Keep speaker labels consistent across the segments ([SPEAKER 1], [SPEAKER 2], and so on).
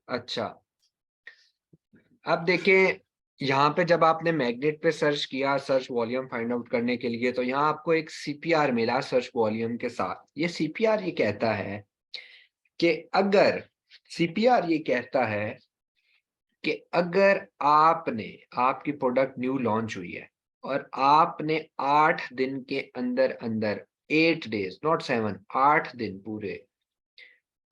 [SPEAKER 1] अच्छा, अब देखें यहाँ पे जब आपने मैग्नेट पे सर्च किया सर्च वॉल्यूम फाइंड आउट करने के लिए, तो यहाँ आपको एक सीपीआर मिला सर्च वॉल्यूम के साथ। ये सीपीआर ये कहता है कि अगर सीपीआर ये कहता है कि अगर आपने आपकी प्रोडक्ट न्यू लॉन्च हुई है और आपने 8 दिन के अंदर अंदर 8 डेज नॉट 7 8 दिन पूरे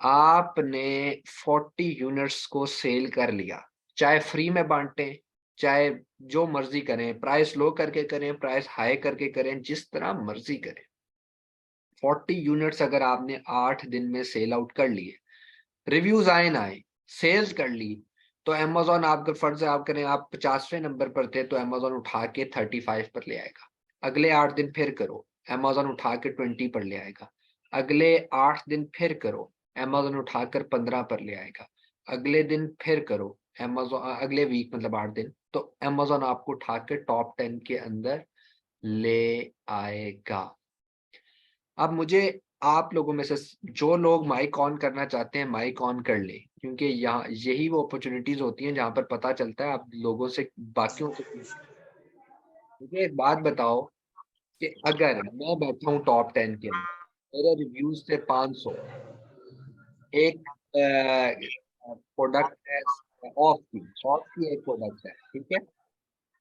[SPEAKER 1] आपने 40 यूनिट्स को सेल कर लिया, चाहे फ्री में बांटें, चाहे जो मर्जी करें, प्राइस लो करके करें, प्राइस हाई करके करें, जिस तरह मर्जी करें। 40 यूनिट्स अगर आपने 8 दिन में सेल आउट कर लिए, रिव्यूज आए ना आए, सेल्स कर ली, तो अमेज़न आपका फर्ज है आप करें, आप 50वें नंबर पर थे तो अमेज़न उठा के 35 पर ले आएगा। अगले 8 दिन फिर करो, अमेज़न उठा के 20 पर ले आएगा। अगले 8 दिन फिर करो, अमेज़न उठाकर 15 पर ले आएगा। अगले दिन फिर करो, अमेज़न अगले वीक मतलब 8 दिन, तो अमेज़न आपको उठा के टॉप 10 के अंदर ले आएगा। अब मुझे आप लोगों में से जो लोग माइक ऑन करना चाहते हैं माइक ऑन कर लें, क्योंकि यहाँ यही वो अपॉर्चुनिटीज होती हैं जहाँ पर पता चलता है आप लोगों से बाकियों से। मुझे एक बात बताओ कि अगर मैं बैठा हूँ टॉप 10 के अंदर, मेरे रिव्यूज थे 500, एक प्रोडक्ट है ऑफ की एक प्रोडक्ट है, ठीक है,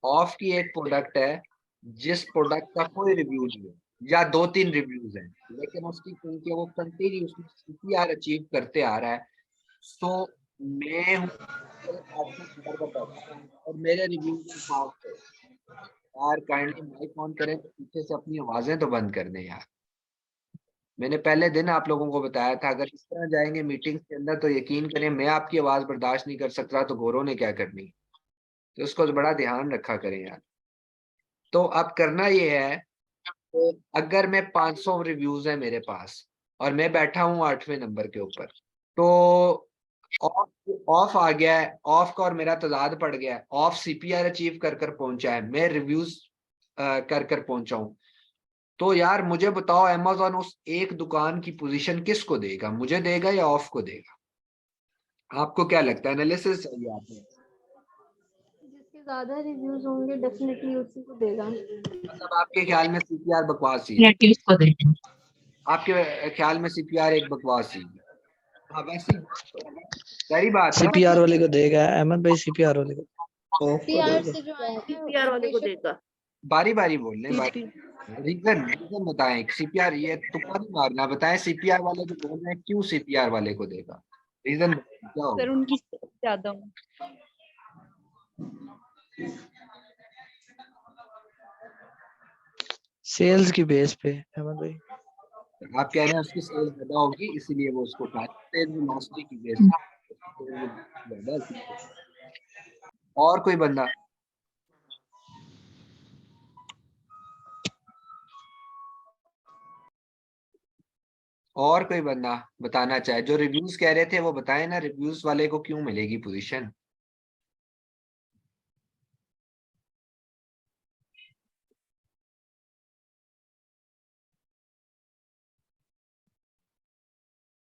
[SPEAKER 1] ऑफ की एक प्रोडक्ट है जिस प्रोडक्ट का कोई रिव्यू नहीं है या 2-3 रिव्यूज हैं, लेकिन उसकी क्योंकि वो कंटिन्यू उसमें सीपीआर अचीव करते आ रहा है, सो मैं हूँ 800 नंबर पर बैठा हूँ और मेरे रिव्यू में 500। यार काइंडली माइक ऑन करें तो पीछे से अपनी आवाजें तो बंद कर दें यार। मैंने पहले दिन आप लोगों को बताया था अगर इस तरह जाएंगे मीटिंग के अंदर तो यकीन करें मैं आपकी आवाज बर्दाश्त नहीं कर सकता तो गोरों ने क्या करनी। तो उसको बड़ा ध्यान रखा करें यार। तो अब करना ये है, तो अगर मैं 500 रिव्यूज है मेरे पास और मैं बैठा हूँ 8वें नंबर के ऊपर, तो ऑफ ऑफ आ गया है, ऑफ का और मेरा तजाद पड़ गया है, ऑफ सीपीआर अचीव कर कर पहुंचा है, मैं रिव्यूज कर कर पहुंचा हूं, तो यार मुझे बताओ अमेज़न उस एक दुकान की पोजीशन किसको देगा, मुझे देगा या ऑफ को देगा? आपको क्या लगता है, एनालिसिस चाहिए आपने?
[SPEAKER 2] जिसके ज्यादा रिव्यूज होंगे डेफिनेटली उसी को देगा।
[SPEAKER 1] मतलब आपके ख्याल में सीपीआर बकवास ही है?
[SPEAKER 3] उसको देगा।
[SPEAKER 1] आपके ख्याल में सीपीआर एक बकवास ही है? हाँ वैसे सही बात है।
[SPEAKER 4] सीपीआर वाले को देगा अहमद भाई, सीपीआर वाले को ऑफ को
[SPEAKER 2] सीपीआर
[SPEAKER 4] देगा।
[SPEAKER 2] से जो आए हैं
[SPEAKER 3] पीआर वाले को
[SPEAKER 2] बेशक
[SPEAKER 3] देगा।
[SPEAKER 1] बारी बारी बोल लें,
[SPEAKER 4] सीपी
[SPEAKER 1] रीजन रीजन बताएं, सीपीआर ये तुक्का नहीं मारना, बताएं सीपीआर वाले जो बोल रहे हैं क्यों सीपीआर वाले को देगा, रीजन क्या
[SPEAKER 3] सर
[SPEAKER 1] होगा?
[SPEAKER 3] उनकी ज्यादा हो।
[SPEAKER 4] सेल्स की बेस पे अहमद भाई।
[SPEAKER 1] आप कह रहे हैं उसकी सेल्स ज्यादा होगी इसीलिए वो उसको उठा, सेल्स वेलोसिटी की बेस ज्यादा है। और कोई बंदा? और कोई बंदा बताना चाहे जो रिव्यूज कह रहे थे वो बताएं ना, रिव्यूज वाले को क्यों मिलेगी पोजीशन?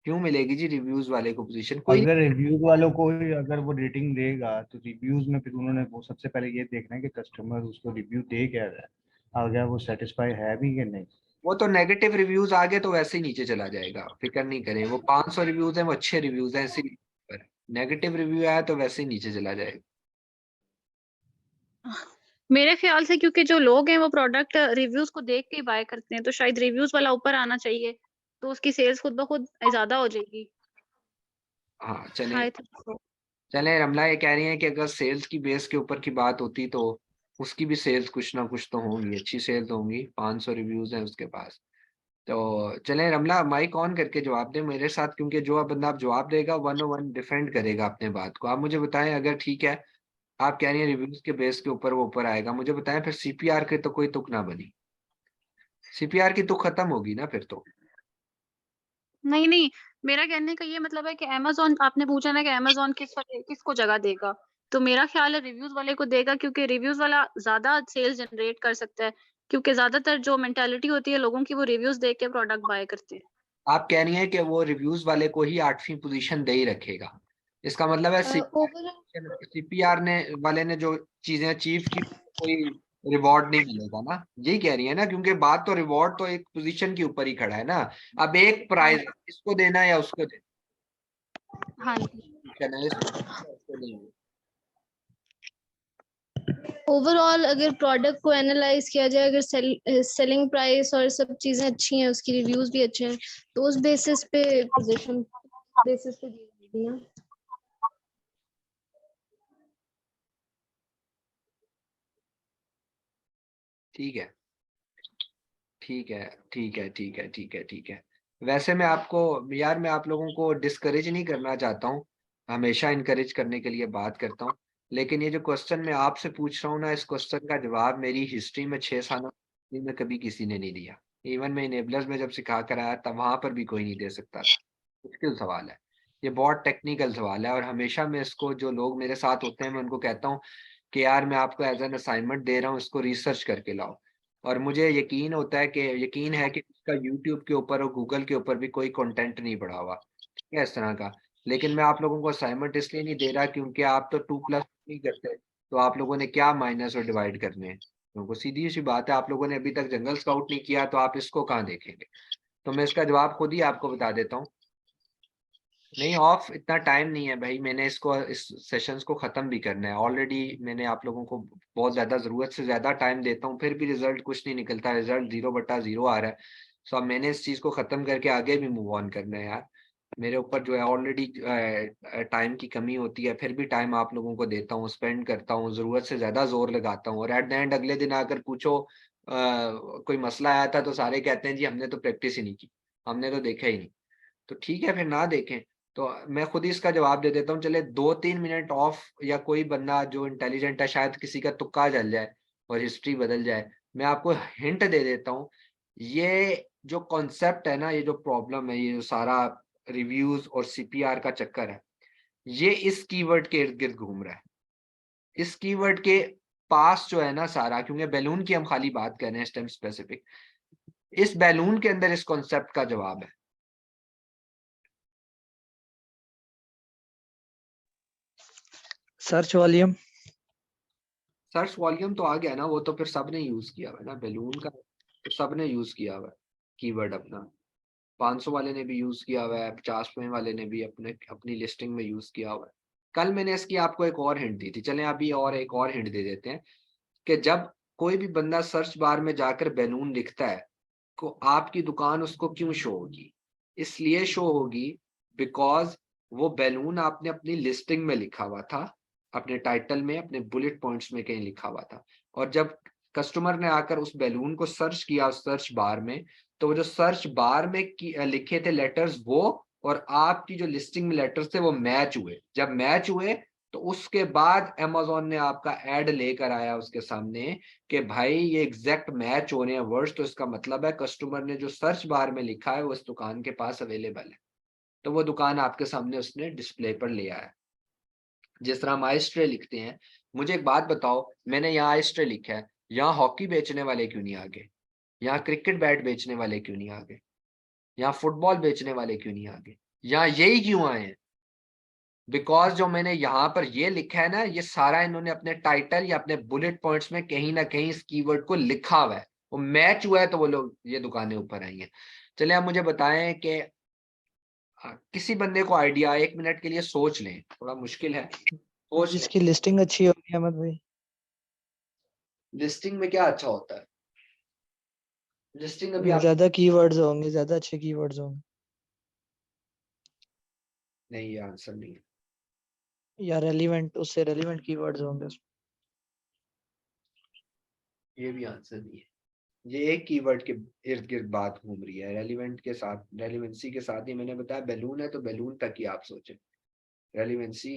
[SPEAKER 1] क्यों मिलेगी जी रिव्यूज वाले को पोजीशन? कोई
[SPEAKER 5] अगर रिव्यूज वालों को ही अगर वो रेटिंग देगा तो रिव्यूज में फिर उन्होंने वो सबसे पहले ये देखना है कि कस्टमर उसको रिव्यू दे क्या रहा है, अगर वो सेटिस्फाई है भी कि नहीं।
[SPEAKER 1] वो तो नेगेटिव रिव्यूज आ गए तो वैसे ही नीचे चला जाएगा, फिक्र नहीं करें, वो 500 रिव्यूज हैं वो अच्छे रिव्यूज हैं इसीलिए, नेगेटिव रिव्यू आया तो वैसे ही नीचे चला जाएगा।
[SPEAKER 3] मेरे ख्याल से क्योंकि जो लोग हैं वो प्रोडक्ट रिव्यूज को देख के ही बाय करते हैं, तो शायद रिव्यूज वाला ऊपर आना चाहिए तो उसकी सेल्स खुद ब खुद ज्यादा हो जाएगी।
[SPEAKER 1] हाँ चलें,
[SPEAKER 3] आई थिंक सो।
[SPEAKER 1] चलें रमला ये कह रही है कि अगर सेल्स की बेस के ऊपर की बात होती तो उसकी भी सेल्स कुछ ना कुछ तो होंगी, अच्छी सेल्स होंगी, 500 रिव्यूज हैं उसके पास। तो चलें रमला माइक ऑन करके जवाब दें मेरे साथ, क्योंकि जो बंदा आप जवाब देगा 101 डिफेंड करेगा अपने बात को। आप मुझे बताएं अगर ठीक है, आप कह रही हैं रिव्यूज के बेस के ऊपर वो ऊपर आएगा, मुझे बताएं फिर सीपीआर के तो कोई तुक ना बनी, सीपीआर की तुक खत्म होगी ना फिर तो।
[SPEAKER 3] नहीं नहीं, मेरा कहने का ये मतलब है कि अमेज़न, आपने पूछा ना कि अमेज़न किसको जगह देगा, तो मेरा ख्याल है रिव्यूज वाले को देगा, क्योंकि रिव्यूज वाला ज्यादा सेल्स जनरेट कर सकता है, क्योंकि ज्यादातर जो मेंटालिटी होती है लोगों की वो रिव्यूज देख के प्रोडक्ट बाय करते हैं।
[SPEAKER 1] आप कह रही हैं कि वो रिव्यूज वाले को ही 8वीं पोजीशन दे ही रखेगा, इसका मतलब है
[SPEAKER 2] ओवरऑल
[SPEAKER 1] सीपीआर ने वाले ने जो चीजें अचीव की कोई रिवॉर्ड नहीं मिलेगा ना, यही कह रही है ना, क्योंकि बात तो रिवॉर्ड तो एक पोजीशन के ऊपर ही खड़ा है ना। अब एक प्राइज इसको देना है या उसको देना,
[SPEAKER 3] हाँ जी।
[SPEAKER 1] उसको देना।
[SPEAKER 2] ओवरऑल अगर प्रोडक्ट को एनालाइज किया जाए, अगर सेलिंग प्राइस और सब चीजें अच्छी हैं, उसकी रिव्यूज भी अच्छे हैं, तो उस बेसिस पे पोजीशन बेसिस पे दी जाएगी ना।
[SPEAKER 1] ठीक है, ठीक है, ठीक है, ठीक है, ठीक है, ठीक है। वैसे मैं आपको, यार मैं आप लोगों को डिस्करेज नहीं करना चाहता हूँ, हमेशा इनकरेज करने के लिए बात करता हूँ। लेकिन ये जो क्वेश्चन मैं आपसे पूछ रहा हूँ ना, इस क्वेश्चन का जवाब मेरी हिस्ट्री में 6 साल में कभी किसी ने नहीं दिया। इवन मैं इनेबलर्स में जब सिखा कर आया तब वहां पर भी कोई नहीं दे सकता था। मुश्किल सवाल है, ये बहुत टेक्निकल सवाल है, और हमेशा मैं इसको, जो लोग मेरे साथ होते हैं मैं उनको कहता हूँ कि यार मैं आपको एज एन असाइनमेंट दे रहा हूँ, इसको रिसर्च करके लाओ। और मुझे यकीन होता है कि, यकीन है कि उसका यूट्यूब के ऊपर और गूगल के ऊपर भी कोई कंटेंट नहीं पड़ा हुआ, ठीक है, इस तरह का। लेकिन मैं आप लोगों को असाइनमेंट इसलिए नहीं दे रहा क्योंकि आप तो 2+ नहीं करते, तो आप लोगों ने क्या माइनस और डिवाइड करने हैं। क्योंकि सीधी सी बात है, आप लोगों ने अभी तक जंगल स्काउट नहीं किया तो आप इसको कहाँ देखेंगे। तो मैं इसका जवाब खुद ही आपको बता देता हूँ। नहीं, ऑफ इतना टाइम नहीं है भाई, मैंने इसको, इस सेशंस को खत्म भी करना है ऑलरेडी। मैंने आप लोगों को बहुत ज्यादा, जरूरत से ज्यादा टाइम देता हूँ, फिर भी रिजल्ट कुछ नहीं निकलता, रिजल्ट 0/0 आ रहा है। सो अब मैंने इस चीज को खत्म करके आगे भी मूव ऑन करना है यार। मेरे ऊपर जो है ऑलरेडी टाइम की कमी होती है, फिर भी टाइम आप लोगों को देता हूँ, स्पेंड करता हूँ, जरूरत से ज्यादा जोर लगाता हूँ, और एट द एंड अगले दिन आकर पूछो कोई मसला आया था, तो सारे कहते हैं जी हमने तो प्रैक्टिस ही नहीं की, हमने तो देखा ही नहीं। तो ठीक है, फिर ना देखें। तो मैं खुद ही इसका जवाब दे देता हूँ, चले 2-3 मिनट ऑफ, या कोई बंदा जो इंटेलिजेंट है शायद किसी का तुक्का जल जाए और हिस्ट्री बदल जाए। मैं आपको हिंट दे देता हूँ, ये जो कॉन्सेप्ट है ना, ये जो प्रॉब्लम है, ये जो सारा रिव्यूज और सीपीआर का चक्कर है, ये इस कीवर्ड के इर्द गिर्द घूम रहा है। इस कीवर्ड के पास जो है ना सारा, क्योंकि बैलून की हम खाली बात कर रहे हैं इस टाइम स्पेसिफिक, इस बैलून के अंदर इस कॉन्सेप्ट का जवाब है।
[SPEAKER 4] Search volume.
[SPEAKER 1] सर्च वॉल्यूम तो आ गया ना, वो तो फिर सबने यूज किया हुआ है ना बैलून का, तो सबने यूज किया हुआ है कीवर्ड अपना। 500 वाले ने भी यूज किया हुआ है, 50 वाले ने भी अपने अपनी लिस्टिंग में यूज किया हुआ है। कल मैंने इसकी आपको एक और हिंट दी थी, चलें अभी और एक और हिंट दे देते हैं, कि जब कोई भी बंदा सर्च बार में जाकर बैलून लिखता है, तो आपकी दुकान उसको क्यों शो होगी? इसलिए शो होगी बिकॉज वो बैलून आपने अपनी लिस्टिंग में लिखा हुआ था, अपने टाइटल में, अपने बुलेट पॉइंट्स में कहीं लिखा हुआ था। और जब कस्टमर ने आकर उस बैलून को सर्च किया उस सर्च बार में, तो वो जो सर्च बार में लिखे थे लेटर्स, वो और आपकी जो लिस्टिंग में लेटर्स थे वो मैच हुए। जब मैच हुए तो उसके बाद अमेजोन ने आपका ऐड लेकर आया उसके सामने कि भाई ये एग्जैक्ट मैच हो रहे हैं वर्ड्स, तो इसका मतलब है कस्टमर ने जो सर्च बार में लिखा है वो इस दुकान के पास अवेलेबल है। तो वो दुकान आपके सामने उसने डिस्प्ले पर ले आया। जिस तरह हम आइस्ट्रे लिखते हैं, मुझे एक बात बताओ, मैंने यहाँ आइस्ट्रे लिखा है, यहाँ हॉकी बेचने वाले क्यों नहीं आगे? यहाँ क्रिकेट बैट बेचने वाले क्यों नहीं आगे? यहाँ फुटबॉल बेचने वाले क्यों नहीं आगे? यहाँ यही क्यों आए हैं? बिकॉज जो मैंने यहाँ पर ये लिखा है ना, ये सारा इन्होंने अपने टाइटल या अपने बुलेट पॉइंट्स में कहीं ना कहीं इस कीवर्ड को लिखा हुआ है, वो मैच हुआ है, तो वो लोग ये दुकानें ऊपर आई हैं। चलिए आप मुझे बताएं कि किसी बंदे को आइडिया, 1 मिनट के लिए सोच लें, थोड़ा मुश्किल है, सोच लें।
[SPEAKER 4] जिसकी लिस्टिंग अच्छी होगी अहमद भाई।
[SPEAKER 1] लिस्टिंग में क्या अच्छा होता है? लिस्टिंग अभी आप,
[SPEAKER 4] ज्यादा कीवर्ड्स होंगे, ज्यादा अच्छे कीवर्ड्स होंगे।
[SPEAKER 1] नहीं, ये आंसर नहीं है।
[SPEAKER 4] या रेलिवेंट, उससे रेलिवेंट कीवर्ड्स होंगे उसमें।
[SPEAKER 1] ये भी आंसर नहीं है। ये एक कीवर्ड के इर्द गिर्द बात घूम रही है, रेलिवेंट के साथ, रेलिवेंसी के साथ ही। मैंने बताया बैलून है तो बैलून तक ही आप सोचें, रेलिवेंसी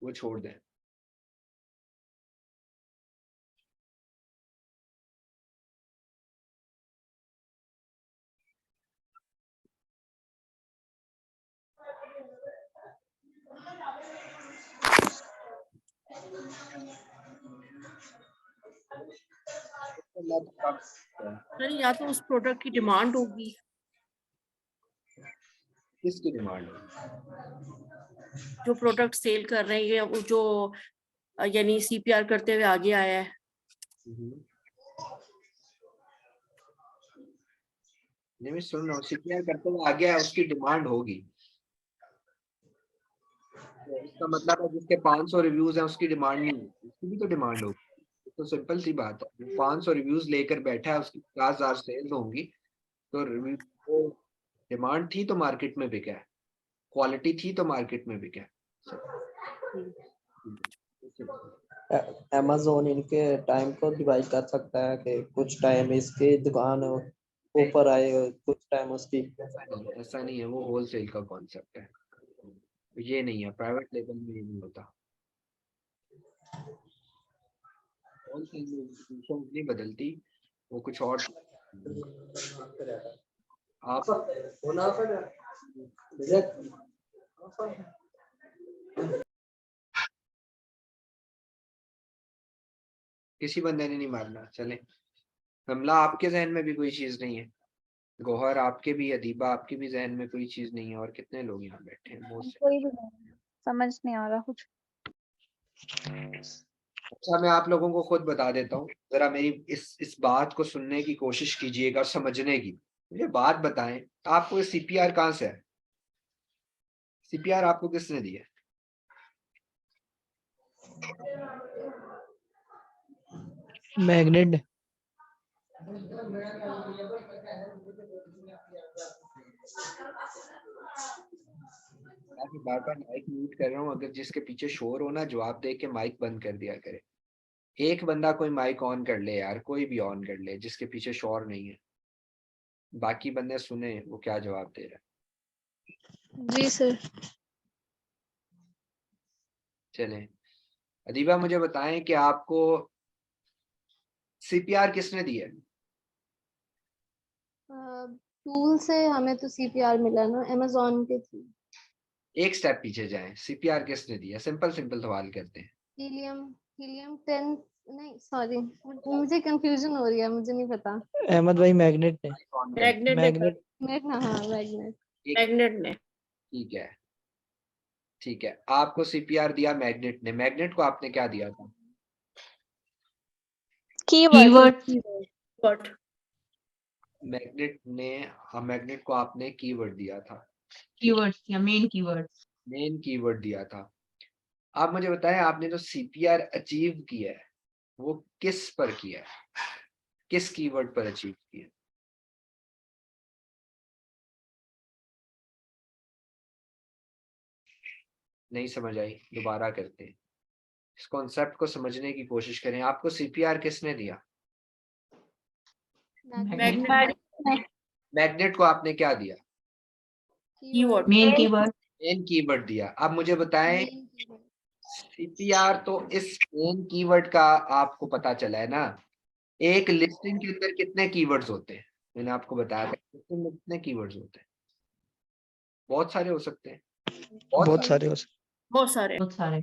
[SPEAKER 1] वो छोड़ दें।
[SPEAKER 6] सर या तो उस प्रोडक्ट की डिमांड होगी।
[SPEAKER 1] किसकी डिमांड है?
[SPEAKER 6] जो प्रोडक्ट सेल कर रहे हैं ये वो जो यानी CPR करते हुए आगे आया है।
[SPEAKER 1] नहीं, मैं सुन रहा हूँ, सीपीआर करते हुए आगे है, उसकी डिमांड होगी। तो इसका मतलब है जिसके 500 रिव्यूज हैं उसकी डिमांड नहीं है, उसकी भी तो डिमांड होगी। तो सिंपल सी बात है, 500 रिव्यूज लेकर बैठा है, उसकी 50,000 सेल्स होंगी, तो रिव्यू तो डिमांड थी तो मार्केट में बिका है, क्वालिटी थी तो मार्केट में बिका है।
[SPEAKER 4] अमेज़न इनके टाइम को डिवाइड कर सकता है कि कुछ टाइम इसकी दुकान ऊपर आए, कुछ टाइम उसकी।
[SPEAKER 1] ऐसा नहीं है, वो होलसेल का कॉन्सेप्ट है, ये नहीं है, प्राइवेट लेवल में ये नहीं होता। होलसेल में इंस्टीट्यूशन नहीं बदलती, वो कुछ और। आप किसी बंदे ने नहीं मारना, चले। हमला आपके जहन में भी कोई चीज नहीं है, गौहर आपके भी, अदीबा आपके भी जहन में कोई चीज नहीं है, और कितने लोग यहाँ बैठे हैं मोस्ट।
[SPEAKER 3] कोई भी नहीं, समझ नहीं आ रहा कुछ।
[SPEAKER 1] अच्छा, मैं आप लोगों को खुद बता देता हूँ, जरा मेरी इस बात को सुनने की कोशिश कीजिएगा, समझने की। मुझे बात बताएं, आपको ये सीपीआर कहाँ से है? सीपीआर आपको किसने दिया?
[SPEAKER 4] मैग्नेट।
[SPEAKER 1] मैं बार बार माइक म्यूट कर रहा हूँ, अगर जिसके पीछे शोर हो ना, जवाब दे के माइक बंद कर दिया करे। एक बंदा कोई माइक ऑन कर ले यार, कोई भी ऑन कर ले जिसके पीछे शोर नहीं है, बाकी बंदे सुने वो क्या जवाब दे रहा है।
[SPEAKER 2] जी सर।
[SPEAKER 1] चलें, अदीबा मुझे बताएं कि आपको सीपीआर किसने दिया है?
[SPEAKER 2] टूल से हमें तो CPR मिला ना, Amazon के थ्रू।
[SPEAKER 1] एक स्टेप पीछे जाएं, सीपीआर किसने दिया? सिंपल सिंपल सवाल करते हैं।
[SPEAKER 2] हीलियम 10, नहीं सॉरी, मुझे कंफ्यूजन हो रही है, मुझे नहीं पता।
[SPEAKER 4] अहमद भाई मैग्नेट ने।
[SPEAKER 6] Magnet
[SPEAKER 4] magnet.
[SPEAKER 2] हाँ मैग्नेट।
[SPEAKER 6] मैग्नेट ने।
[SPEAKER 1] ठीक है, ठीक है, आपको सीपीआर दिया मैग्नेट ने। मैग्नेट को आपने क्या दिया था?
[SPEAKER 6] कीवर्ड।
[SPEAKER 1] मैग्नेट ने, हाँ, मैग्नेट को आपने कीवर्ड दिया था,
[SPEAKER 7] कीवर्ड्स या मेन कीवर्ड्स।
[SPEAKER 1] मेन कीवर्ड दिया था। आप मुझे बताएं, आपने जो सीपीआर अचीव किया है वो किस पर किया है, किस कीवर्ड पर अचीव किया है? नहीं समझ आई, दोबारा करते हैं, इस कॉन्सेप्ट को समझने की कोशिश करें। आपको सीपीआर किसने दिया? मैग्नेट को आपने क्या दिया?
[SPEAKER 6] Keyword.
[SPEAKER 7] Main keyword.
[SPEAKER 1] Main keyword दिया। अब मुझे बताएं, सीपीआर तो इस मेन कीवर्ड का आपको पता चला है ना। एक लिस्टिंग के अंदर कितने कीवर्ड्स होते हैं? मैंने आपको बताया था, लिस्टिंग में कितने कीवर्ड्स होते हैं? बहुत सारे हो सकते हैं,
[SPEAKER 4] बहुत सारे हो सकते।
[SPEAKER 6] बहुत सारे।
[SPEAKER 7] बहुत सारे।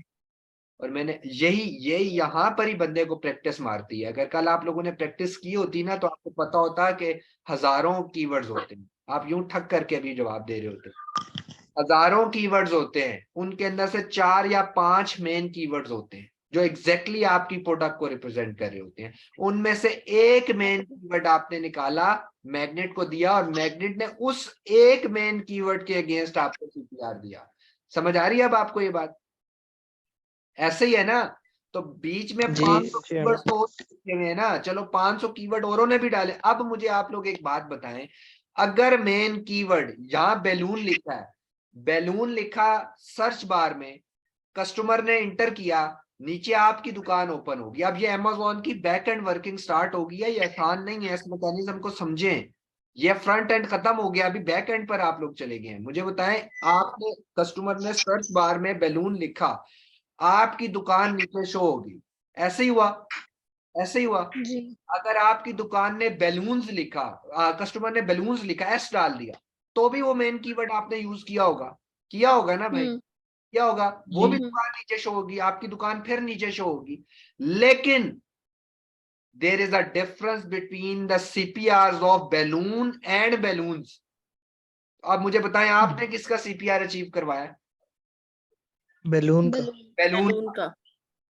[SPEAKER 1] और मैंने यही यहाँ पर ही बंदे को प्रैक्टिस मारती है। अगर कल आप लोगों ने प्रैक्टिस की होती ना, तो आपको पता होता कि हजारों कीवर्ड्स होते हैं। आप यूं ठक करके अभी जवाब दे रहे होते। हजारों कीवर्ड्स होते हैं, उनके अंदर से 4 या 5 मेन कीवर्ड्स होते हैं जो एग्जैक्टली आपकी प्रोडक्ट को रिप्रेजेंट कर रहे होते हैं। उनमें से एक मेन कीवर्ड आपने निकाला, मैग्नेट को दिया, और मैग्नेट ने उस एक मेन कीवर्ड के अगेंस्ट आपको सीपीआर दिया। समझ आ रही है अब आपको ये बात? ऐसे ही है ना। तो बीच में 500 कीवर्ड तो लिखे हुए हैं ना, चलो 500 कीवर्ड औरों ने भी डाले। अब मुझे आप लोग एक बात बताएं, अगर मेन कीवर्ड यहां बैलून लिखा है, बैलून लिखा सर्च बार में, कस्टमर ने इंटर किया, नीचे आपकी दुकान ओपन होगी। अब ये अमेज़न की बैक एंड वर्किंग स्टार्ट होगी है, ये आसान नहीं है, इस मैकेनिज्म को समझें। ये फ्रंट एंड खत्म हो गया, अभी बैक एंड पर आप लोग चले गए हैं। मुझे बताएं, आपने, कस्टमर ने सर्च बार में बैलून लिखा, आपकी दुकान नीचे शो होगी, ऐसे ही हुआ, ऐसे ही हुआ।
[SPEAKER 2] जी।
[SPEAKER 1] अगर आपकी दुकान ने बैलून्स लिखा, कस्टमर ने बैलून्स लिखा, एस डाल दिया, तो भी वो मेन कीवर्ड आपने यूज किया होगा ना भाई, क्या होगा? वो भी दुकान नीचे शो होगी, आपकी दुकान फिर नीचे शो होगी। लेकिन there is a difference between the CPR of balloon and balloons. अब मुझे बताएं आपने किसका सीपीआर अचीव करवाया?
[SPEAKER 4] बैलून का।
[SPEAKER 1] बैलून।
[SPEAKER 6] बैलून का।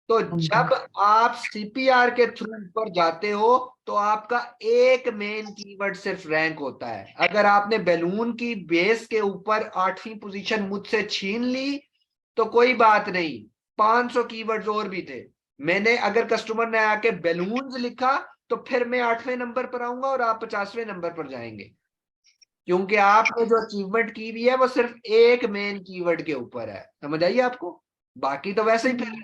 [SPEAKER 1] तो जब आप सीपीआर के थ्रू ऊपर जाते हो तो आपका एक मेन कीवर्ड सिर्फ रैंक होता है। अगर आपने बैलून की बेस के ऊपर 8वीं पोजीशन मुझसे छीन ली तो कोई बात नहीं, 500 कीवर्ड्स और भी थे। मैंने अगर कस्टमर ने आके बैलून्स लिखा तो फिर मैं 8वें नंबर पर आऊंगा और आप 50वें नंबर पर जाएंगे, क्योंकि आपने जो अचीवमेंट की हुई है वो सिर्फ एक मेन कीवर्ड के ऊपर है। समझ आइए आपको? बाकी तो वैसे ही फिर।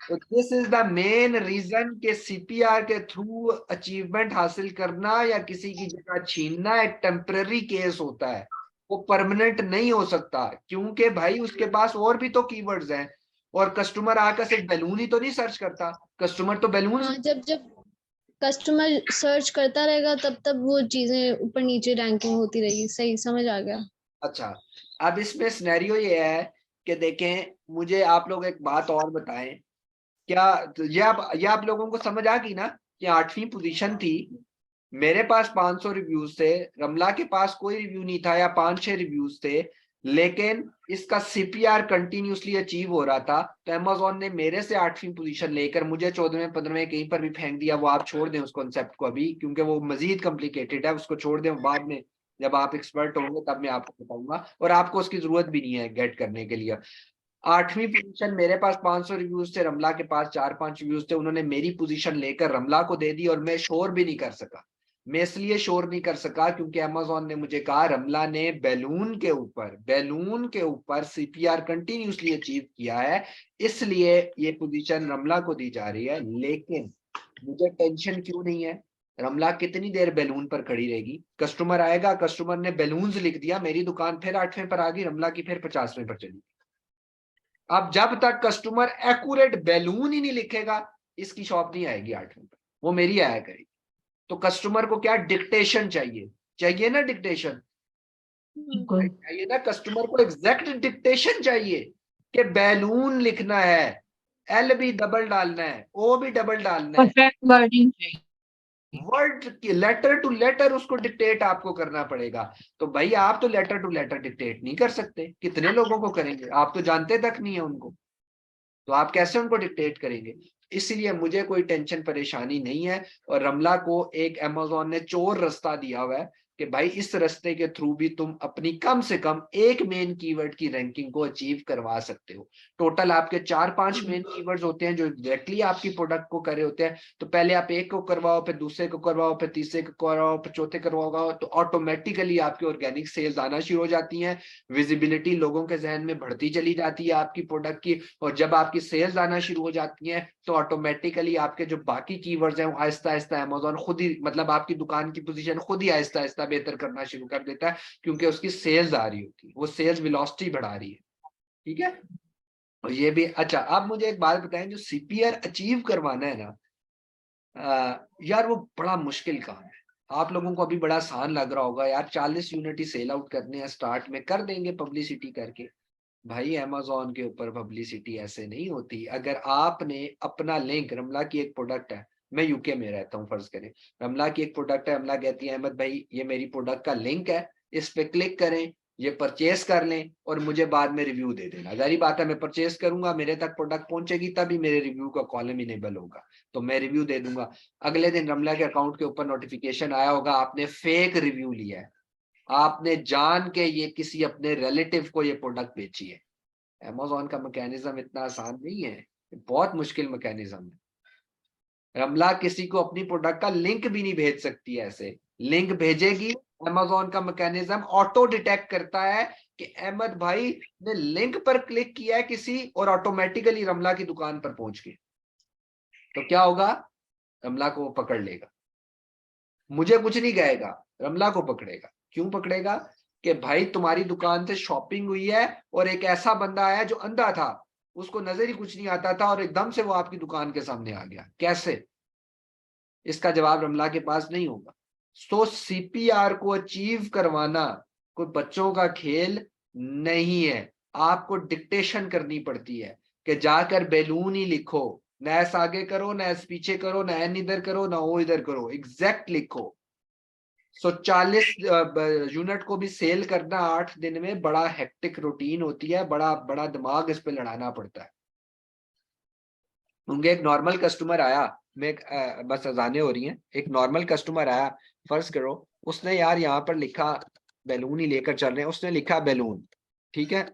[SPEAKER 1] तो this is the main reason के सीपीआर के थ्रू अचीवमेंट हासिल करना या किसी की जगह छीनना एक टेम्पररी केस होता है, वो परमानेंट नहीं हो सकता, क्योंकि भाई उसके पास और भी तो कीवर्ड्स हैं। और कस्टमर आकर सिर्फ बैलून ही तो नहीं सर्च करता, कस्टमर तो बैलून।
[SPEAKER 2] हाँ, जब जब कस्टमर सर्च करता रहेगा तब तब वो चीजें ऊपर नीचे रैंकिंग होती रहेगी। सही, समझ आ गया।
[SPEAKER 1] अच्छा, अब इसमें सिनेरियो ये है कि देखें, मुझे आप लोग एक बात और बताएं, क्या ये आप लोगों को समझ आ गई ना कि 8वीं पोजीशन थी, मेरे पास 500 रिव्यूज थे, रमला के पास कोई रिव्यू नहीं था या 5-6 रिव्यूज थे, लेकिन इसका सीपीआर कंटिन्यूसली अचीव हो रहा था। तो अमेज़न ने मेरे से 8वीं पोजीशन लेकर मुझे 14वें 15वें कहीं पर भी फेंक दिया। वो आप छोड़ दें उस कॉन्सेप्ट को अभी, क्योंकि वो मजीद कॉम्प्लिकेटेड है, उसको छोड़ दें, बाद में जब आप एक्सपर्ट होंगे तब मैं आपको बताऊंगा, और आपको उसकी जरूरत भी नहीं है गेट करने के लिए। 8वीं पोजीशन, मेरे पास 500 रिव्यूज थे, रमला के पास 4-5 रिव्यूज थे, उन्होंने मेरी पोजीशन लेकर रमला को दे दी और मैं शोर भी नहीं कर सका। मैं इसलिए शोर नहीं कर सका क्योंकि अमेज़न ने मुझे कहा रमला ने बैलून के ऊपर सीपीआर कंटिन्यूसली अचीव किया है, इसलिए ये पोजीशन रमला को दी जा रही है। लेकिन मुझे टेंशन क्यों नहीं है? रमला कितनी देर बैलून पर खड़ी रहेगी? कस्टमर आएगा, कस्टमर ने बैलून्स लिख दिया, मेरी दुकान फिर 8वें पर आ गई, रमला की फिर 50वें पर चली। अब जब तक कस्टमर एक्यूरेट बैलून ही नहीं लिखेगा, इसकी शॉप नहीं आएगी 8वें पर, वो मेरी आया करेगी। तो कस्टमर को क्या डिक्टेशन चाहिए? चाहिए ना डिक्टेशन?
[SPEAKER 7] बिल्कुल।
[SPEAKER 1] चाहिए ना? कस्टमर को एग्जैक्ट डिक्टेशन चाहिए कि बैलून लिखना है, एल भी डबल डालना है, ओ भी डबल डालना है,
[SPEAKER 7] परफेक्ट वर्डिंग चाहिए।
[SPEAKER 1] वर्ड की लेटर टू लेटर उसको डिक्टेट आपको करना पड़ेगा। तो भाई आप तो लेटर टू लेटर डिक्टेट नहीं कर सकते, कितने लोगों को करेंगे? आप तो जानते तक नहीं है उनको, तो आप कैसे उनको डिक्टेट करेंगे? इसलिए मुझे कोई टेंशन परेशानी नहीं है। और रमला को एक अमेज़न ने चोर रास्ता दिया हुआ है कि भाई इस रास्ते के थ्रू भी तुम अपनी कम से कम एक मेन कीवर्ड की रैंकिंग को अचीव करवा सकते हो। टोटल आपके 4-5 मेन कीवर्ड्स होते हैं जो डायरेक्टली आपकी प्रोडक्ट को कर रहे होते हैं। तो पहले आप एक को करवाओ, फिर दूसरे को करवाओ, फिर तीसरे को करवाओ, फिर चौथे करवाओ, तो ऑटोमेटिकली आपकी ऑर्गेनिक सेल्स आना शुरू हो जाती हैं, विजिबिलिटी लोगों के जहन में बढ़ती चली जाती है आपकी प्रोडक्ट की। और जब आपकी सेल्स आना शुरू हो जाती हैं तो ऑटोमेटिकली आपके जो बाकी कीवर्ड्स हैं वो आहिस्ता आहिस्ता अमेज़न खुद ही, मतलब आपकी दुकान की पोजीशन खुद ही आहिस्ता आहिस्ता बेहतर करना शुरू कर देता है, क्योंकि उसकी सेल्स आ रही होती है, वो सेल्स वेलोसिटी बढ़ा रही है। ठीक है? और ये भी अच्छा, आप मुझे एक बात बताएं, जो सीपीआर अचीव करवाना है ना, यार वो बड़ा मुश्किल काम है। आप लोगों को अभी बड़ा आसान लग रहा होगा, यार 40 यूनिट ही सेल आउट करने हैं, स्टार्ट में कर देंगे पब्लिसिटी करके। भाई अमेज़न के ऊपर पब्लिसिटी ऐसे नहीं होती। अगर आपने अपना लिंक, रमला की एक प्रोडक्ट है, मैं यूके में रहता हूँ, फर्ज करें रमला की एक प्रोडक्ट है, रमला कहती है अहमद भाई ये मेरी प्रोडक्ट का लिंक है, इस पे क्लिक करें, ये परचेस कर लें और मुझे बाद में रिव्यू दे देना। जारी बात है, मैं परचेस करूंगा, मेरे तक प्रोडक्ट पहुंचेगी, तभी मेरे रिव्यू का कॉलम इनेबल होगा, तो मैं रिव्यू दे दूंगा। अगले दिन रमला के अकाउंट के ऊपर नोटिफिकेशन आया होगा आपने फेक रिव्यू लिया है, आपने जान के ये किसी अपने रिलेटिव को ये प्रोडक्ट बेची है। अमेज़न का मैकेनिज्म इतना आसान नहीं है, बहुत मुश्किल मैकेनिज्म है। रमला किसी को अपनी प्रोडक्ट का लिंक भी नहीं भेज सकती है। ऐसे लिंक भेजेगी, अमेज़न का मैकेनिज्म ऑटो डिटेक्ट करता है कि अहमद भाई ने लिंक पर क्लिक किया है किसी, और ऑटोमेटिकली रमला की दुकान पर पहुंच गए। तो क्या होगा? रमला को वो पकड़ लेगा, मुझे कुछ नहीं कहेगा, रमला को पकड़ेगा। क्यों पकड़ेगा? कि भाई तुम्हारी दुकान से शॉपिंग हुई है और एक ऐसा बंदा आया जो अंधा था, उसको नजर ही कुछ नहीं आता था, और एकदम से वो आपकी दुकान के सामने आ गया। कैसे? इसका जवाब रमला के पास नहीं होगा। तो सीपीआर को अचीव करवाना कोई बच्चों का खेल नहीं है। आपको डिक्टेशन करनी पड़ती है कि जाकर बैलून ही लिखो, न एस आगे करो, न एस पीछे करो, न एन इधर करो, न ओ इधर करो, एग्जैक्ट लिखो। सो 40 यूनिट को भी सेल करना 8 दिन में बड़ा हेक्टिक रूटीन होती है, बड़ा बड़ा दिमाग इस पे लड़ाना पड़ता है। उनके एक नॉर्मल कस्टमर आया, बस अजाने हो रही हैं, एक नॉर्मल कस्टमर आया, फर्ज करो उसने यार यहाँ पर लिखा बैलून ही लेकर चल रहे हैं, उसने लिखा बैलून, ठीक है,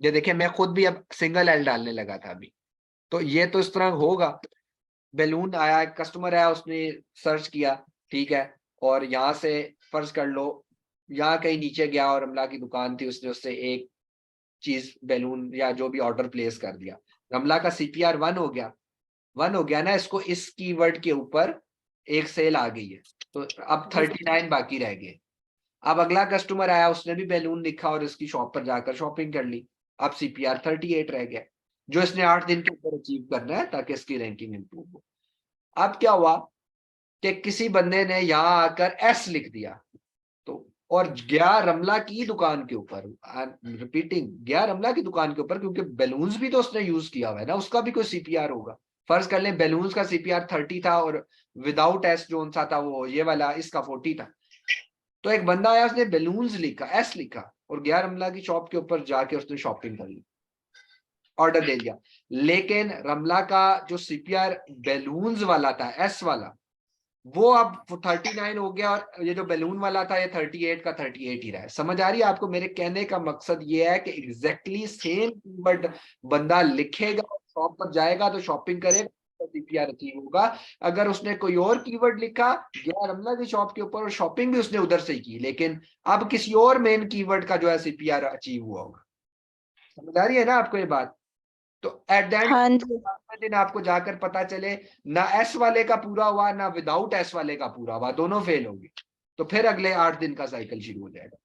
[SPEAKER 1] ये देखिए मैं खुद भी अब सिंगल एल डालने लगा था अभी, तो ये तो इस तरह होगा। बैलून आया, कस्टमर आया, उसने सर्च किया, ठीक है, और यहाँ से फर्ज कर लो यहाँ कहीं नीचे गया और रमला की दुकान थी, उसने उससे एक चीज बैलून या जो भी ऑर्डर प्लेस कर दिया, रमला का CPR 1 हो गया ना, इसको इस कीवर्ड के ऊपर एक सेल आ गई है, तो अब 39 बाकी रह गए। अब अगला कस्टमर आया, उसने भी बैलून लिखा और इसकी शॉप पर जाकर शॉपिंग कर ली, अब CPR 38 रह गया, जो इसने 8 दिन के ऊपर अचीव करना है ताकि इसकी रैंकिंग इंप्रूव हो। अब क्या हुआ कि किसी बंदे ने यहाँ आकर S लिख दिया, तो और गया रमला की दुकान के ऊपर, रिपीटिंग, गया रमला की दुकान के ऊपर, क्योंकि बैलून्स भी तो उसने यूज किया हुआ है ना, उसका भी कोई CPR होगा। फर्ज कर लें बैलून्स का CPR 30 था और विदाउट S जो सा था वो ये वाला इसका 40 था, तो एक बंदा आया, उसने बैलून्स लिखा, S लिखा, और गया रमला की शॉप के ऊपर जाके उसने शॉपिंग कर ली, ऑर्डर दे दिया, लेकिन रमला का जो CPR बैलून्स वाला था, S वाला, वो अब 39 हो गया, और ये जो बैलून वाला था ये 38 का 38 ही रहा है। समझ आ रही है आपको? मेरे कहने का मकसद ये है कि एग्जैक्टली सेम कीवर्ड बंदा लिखेगा, शॉप पर जाएगा तो शॉपिंग करेगा, CPR अचीव होगा। अगर उसने कोई और कीवर्ड लिखा, गया रमला की शॉप के ऊपर और शॉपिंग भी उसने उधर से की, लेकिन अब किसी और मेन कीवर्ड का जो है CPR अचीव हुआ होगा। समझ आ रही है ना आपको ये बात? तो एट द एंड दिन आपको जाकर पता चले ना S वाले का पूरा हुआ ना विदाउट S वाले का पूरा हुआ, दोनों फेल होंगे, तो फिर अगले 8 दिन का साइकिल शुरू हो जाएगा।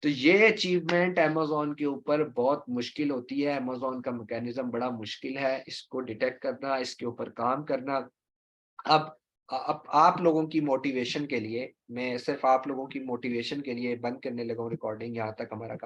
[SPEAKER 1] तो ये अचीवमेंट अमेज़न के ऊपर बहुत मुश्किल होती है, अमेज़न का मैकेनिज्म बड़ा मुश्किल है, इसको डिटेक्ट करना, इसके ऊपर काम करना। अब आप लोगों की मोटिवेशन के लिए, मैं सिर्फ आप लोगों की मोटिवेशन के लिए बंद करने लगा हूँ रिकॉर्डिंग, यहाँ तक हमारा काम